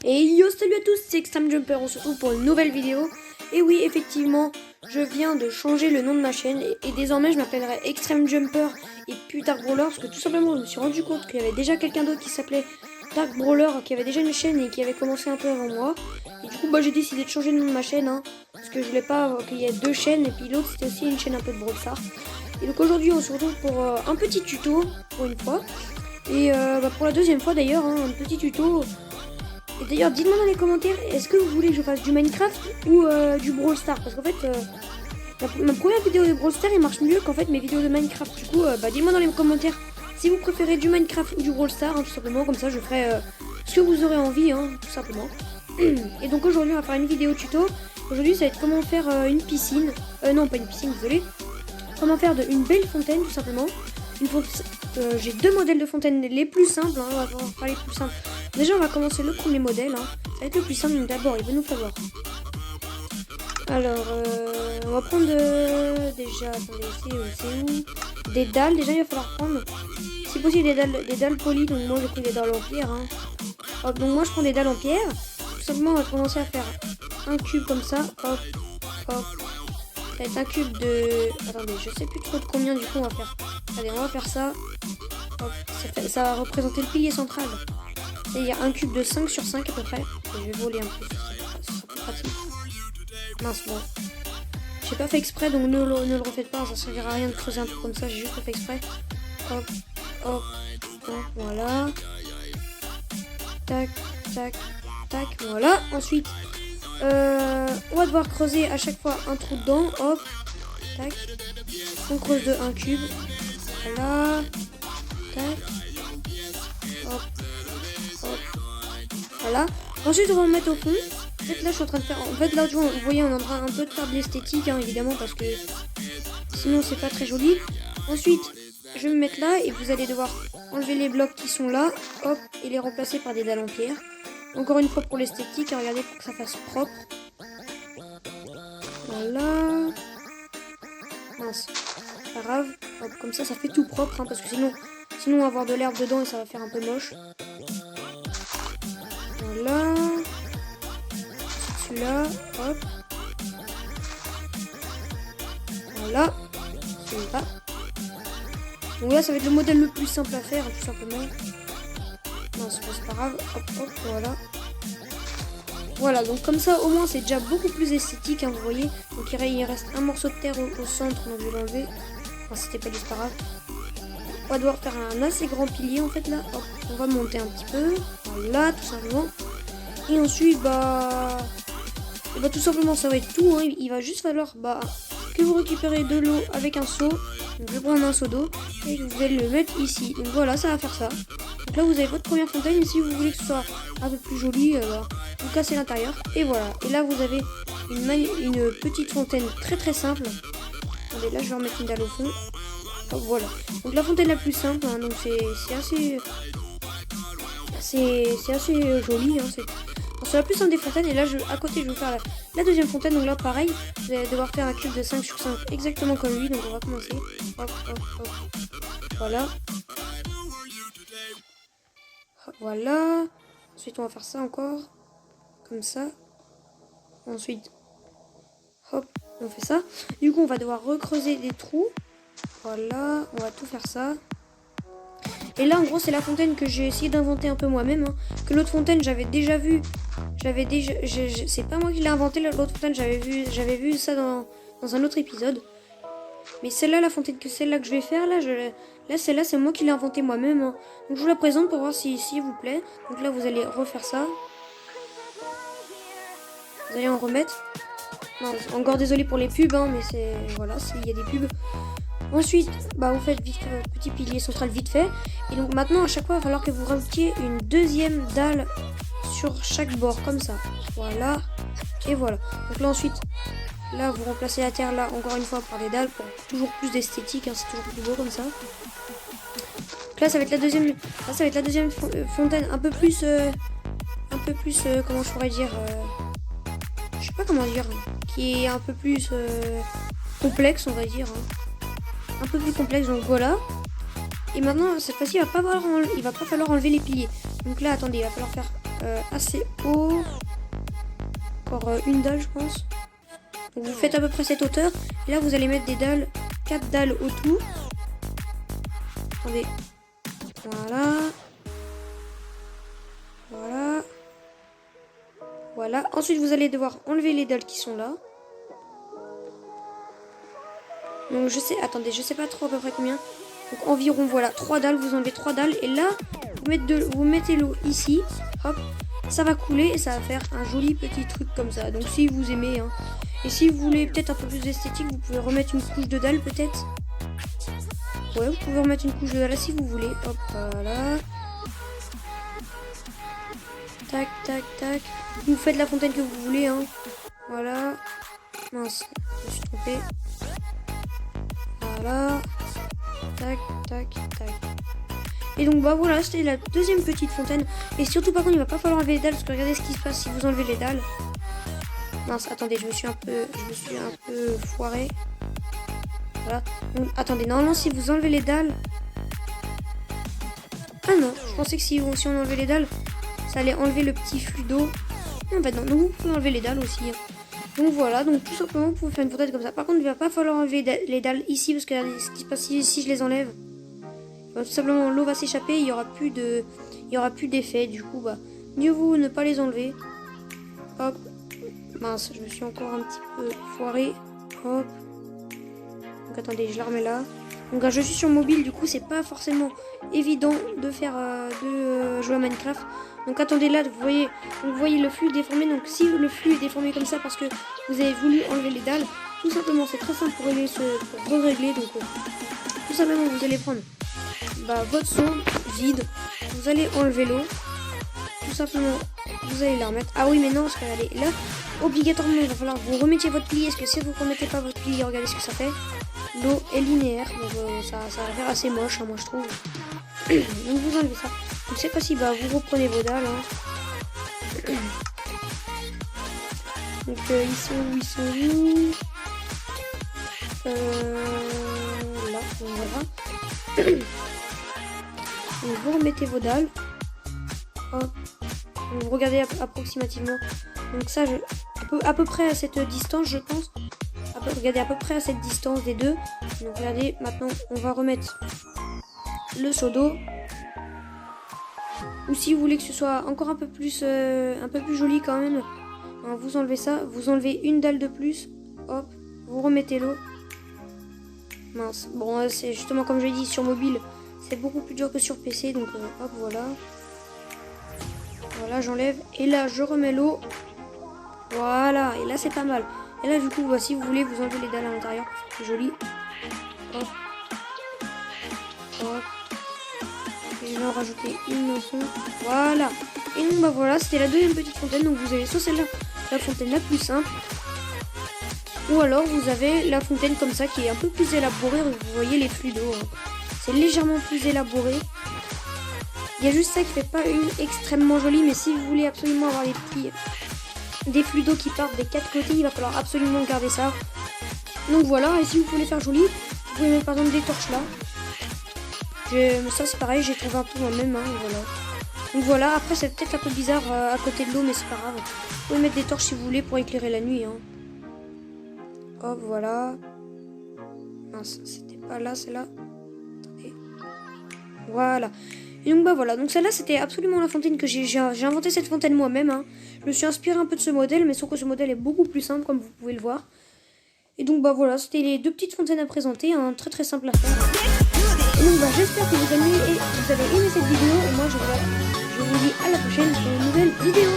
Et yo, salut à tous, c'est Extreme Jumper, on se retrouve pour une nouvelle vidéo. Et oui, effectivement, je viens de changer le nom de ma chaîne et désormais je m'appellerai Extreme Jumper et plus Dark Brawler parce que tout simplement je me suis rendu compte qu'il y avait déjà quelqu'un d'autre qui s'appelait Dark Brawler qui avait déjà une chaîne et qui avait commencé un peu avant moi. Et du coup, j'ai décidé de changer le nom de ma chaîne parce que je voulais pas qu'il y ait deux chaînes et puis l'autre c'était aussi une chaîne un peu de Brawl Stars. Et donc aujourd'hui on se retrouve pour un petit tuto pour une fois. Et pour la deuxième fois d'ailleurs, un petit tuto. Et d'ailleurs, dites-moi dans les commentaires, est-ce que vous voulez que je fasse du Minecraft ou du Brawl Stars? Parce qu'en fait, ma première vidéo de Brawl Stars, elle marche mieux qu'en fait mes vidéos de Minecraft. Du coup, dites-moi dans les commentaires si vous préférez du Minecraft ou du Brawl Stars, tout simplement. Comme ça, je ferai ce que vous aurez envie, tout simplement. Et donc aujourd'hui, on va faire une vidéo tuto. Aujourd'hui, ça va être comment faire une piscine. Non, pas une piscine, désolé. Comment faire une belle fontaine, tout simplement. J'ai deux modèles de fontaine les plus simples, on va faire les plus simples. Déjà on va commencer le premier modèle, ça va être le plus simple, mais d'abord il va nous falloir. Alors on va prendre déjà, attendez, c'est où? Des dalles, déjà il va falloir prendre, si possible des dalles polies, donc moi j'ai pris des dalles en pierre. Hop, donc moi je prends des dalles en pierre, tout simplement on va commencer à faire un cube comme ça, hop, hop. Ça va être un cube de... Attendez, je sais plus trop de combien du coup on va faire. Allez, on va faire ça. Hop, ça va représenter le pilier central. Et il y a un cube de 5 sur 5 à peu près. Et je vais voler un peu, ça sera plus pratique. Mince, bon. J'ai pas fait exprès, donc ne le refaites pas, ça servira à rien de creuser un truc comme ça, j'ai juste pas fait exprès. Hop, hop, hop, voilà. Tac, tac, tac, voilà. Ensuite, on va devoir creuser à chaque fois un trou dedans, hop, tac. On creuse de un cube. Voilà. Tac. Hop. Hop. Voilà. Ensuite, on va en mettre au fond. En fait, là, je suis en train de faire... En fait, là, vous voyez, on est en train un peu de faire de l'esthétique, évidemment, parce que sinon, c'est pas très joli. Ensuite, je vais me mettre là et vous allez devoir enlever les blocs qui sont là, hop, et les remplacer par des dalles en pierre. Encore une fois pour l'esthétique, regardez pour que ça fasse propre. Voilà. Mince. Pas grave, hop, comme ça fait tout propre, parce que sinon on va avoir de l'herbe dedans et ça va faire un peu moche. Voilà. Celui-là, hop. Voilà. Celui-là. Donc là, ça va être le modèle le plus simple à faire, tout simplement. Non, c'est pas grave, hop, hop, voilà. Voilà, donc comme ça, au moins, c'est déjà beaucoup plus esthétique, vous voyez. Donc il reste un morceau de terre au centre, on a dû l'enlever. Enfin, c'était pas juste pas grave. On va devoir faire un assez grand pilier, en fait, là. Hop, on va monter un petit peu. Voilà, tout simplement. Et ensuite, tout simplement, ça va être tout. Il va juste falloir, que vous récupérez de l'eau avec un seau. Donc, je vais prendre un seau d'eau et vous allez le mettre ici. Donc voilà, ça va faire ça. Donc là, vous avez votre première fontaine. Et si vous voulez que ce soit un peu plus joli, vous cassez l'intérieur. Et voilà. Et là, vous avez une petite fontaine très très simple. Attendez, là, je vais remettre une dalle au fond. Hop, voilà. Donc la fontaine la plus simple. Donc c'est assez joli. C'est la plus simple des fontaines. Et là, à côté, je vais faire la deuxième fontaine. Donc là, pareil, vous allez devoir faire un cube de 5 sur 5. Exactement comme lui. Donc on va commencer. Hop, hop, hop. Voilà. Voilà. Ensuite, on va faire ça encore. Comme ça. Ensuite, hop, on fait ça. Du coup, on va devoir recreuser des trous. Voilà, on va tout faire ça. Et là, en gros, c'est la fontaine que j'ai essayé d'inventer un peu moi-même. Que l'autre fontaine, j'avais déjà vu. C'est pas moi qui l'ai inventé, l'autre fontaine, j'avais vu ça dans un autre épisode. Mais celle-là, celle-là que je vais faire, celle-là, c'est moi qui l'ai inventé moi-même. Donc, je vous la présente pour voir si vous plaît. Donc là, vous allez refaire ça. Vous allez en remettre. Non, encore désolé pour les pubs, mais c'est... Voilà, il y a des pubs. Ensuite, vous faites vite petit pilier central vite fait. Et donc maintenant, à chaque fois, il va falloir que vous rajoutiez une deuxième dalle sur chaque bord, comme ça. Voilà. Et voilà. Donc là, ensuite, là, vous remplacez la terre, là, encore une fois, par des dalles pour toujours plus d'esthétique. C'est toujours plus beau comme ça. Donc là, ça va être la deuxième fontaine, un peu plus, comment je pourrais dire... je sais pas comment dire, qui est un peu plus complexe, on va dire. Un peu plus complexe, donc voilà. Et maintenant, cette fois-ci, il va pas falloir enlever les piliers. Donc là, attendez, il va falloir faire assez haut. Encore une dalle, je pense. Donc vous faites à peu près cette hauteur. Et là, vous allez mettre des dalles, 4 dalles autour. Attendez. Voilà. Voilà. Voilà. Ensuite, vous allez devoir enlever les dalles qui sont là. Donc attendez, je sais pas trop à peu près combien. Donc environ, voilà, 3 dalles. Vous enlevez 3 dalles. Et là, vous mettez l'eau ici. Hop. Ça va couler et ça va faire un joli petit truc comme ça. Donc si vous aimez, hein. Et si vous voulez peut-être un peu plus d'esthétique, vous pouvez remettre une couche de dalle peut-être. Ouais, vous pouvez remettre une couche de dalle si vous voulez. Hop, voilà. Tac, tac, tac. Vous faites la fontaine que vous voulez, hein. Voilà. Mince, je me suis trompé. Voilà. Tac, tac, tac. Et donc bah voilà, c'était la deuxième petite fontaine. Et surtout par contre il va pas falloir enlever les dalles parce que regardez ce qui se passe si vous enlevez les dalles. Mince, attendez, je me suis un peu foiré. Voilà. Donc attendez, normalement si vous enlevez les dalles. Ah non, je pensais que si on enlevait les dalles, ça allait enlever le petit flux d'eau. En fait non, donc vous pouvez enlever les dalles aussi. Donc voilà, donc tout simplement vous pouvez faire une fontaine comme ça. Par contre il va pas falloir enlever les dalles ici parce que regardez ce qui se passe si je les enlève. Tout simplement l'eau va s'échapper, il y aura plus d'effet, du coup bah mieux vaut ne pas les enlever. Hop, mince, je me suis encore un petit peu foiré. Hop, donc attendez, je la remets là. Donc je suis sur mobile, du coup c'est pas forcément évident de faire jouer à Minecraft. Donc attendez là, vous voyez le flux déformé. Donc si le flux est déformé comme ça parce que vous avez voulu enlever les dalles, tout simplement c'est très simple pour régler. Donc tout simplement vous allez prendre votre sonde vide, vous allez enlever l'eau, tout simplement vous allez la remettre. Ah oui mais non, parce que regardez, là obligatoirement il va falloir que vous remettiez votre pli. Est-ce que si vous ne remettez pas votre pli, regardez ce que ça fait. L'eau est linéaire, donc ça va faire assez moche, hein, moi je trouve. Donc vous enlevez ça. Donc cette fois-ci vous reprenez vos dalles, hein. Donc ils sont où là, on verra. Donc vous remettez vos dalles. Hop. Donc vous regardez approximativement. Donc ça, à peu près à cette distance, je pense. Regardez à peu près à cette distance des deux. Donc regardez, maintenant on va remettre le seau d'eau. Ou si vous voulez que ce soit encore un peu plus joli quand même, hein, vous enlevez ça, vous enlevez une dalle de plus. Hop, vous remettez l'eau. Mince. Bon, c'est justement comme je l'ai dit sur mobile. C'est beaucoup plus dur que sur PC, donc hop, voilà. Voilà, j'enlève. Et là, je remets l'eau. Voilà, et là, c'est pas mal. Et là, du coup, si vous voulez, vous enlevez les dalles à l'intérieur. C'est joli. Hop. Hop. Et je vais en rajouter une au fond. Voilà. Et donc, voilà, c'était la deuxième petite fontaine. Donc, vous avez soit celle-là, la fontaine la plus simple. Ou alors, vous avez la fontaine comme ça, qui est un peu plus élaborée. Vous voyez les flux d'eau. Hein. C'est légèrement plus élaboré. Il y a juste ça qui fait pas une extrêmement jolie, mais si vous voulez absolument avoir des flux d'eau qui partent des 4 côtés, il va falloir absolument garder ça. Donc voilà, et si vous voulez faire joli, vous pouvez mettre par exemple des torches là. Ça c'est pareil, j'ai trouvé un peu moi-même, hein, voilà. Donc voilà, après c'est peut-être un peu bizarre à côté de l'eau, mais c'est pas grave. Vous pouvez mettre des torches si vous voulez pour éclairer la nuit. Hein. Hop, voilà. Mince, c'était pas là, c'est là. Attendez. Voilà. Et donc voilà, donc celle-là c'était absolument la fontaine que j'ai inventé cette fontaine moi-même. Hein. Je me suis inspiré un peu de ce modèle, mais sauf que ce modèle est beaucoup plus simple comme vous pouvez le voir. Et donc voilà, c'était les deux petites fontaines à présenter, hein, très très simple à faire. Et donc j'espère que vous avez aimé cette vidéo, et moi je vous dis à la prochaine pour une nouvelle vidéo.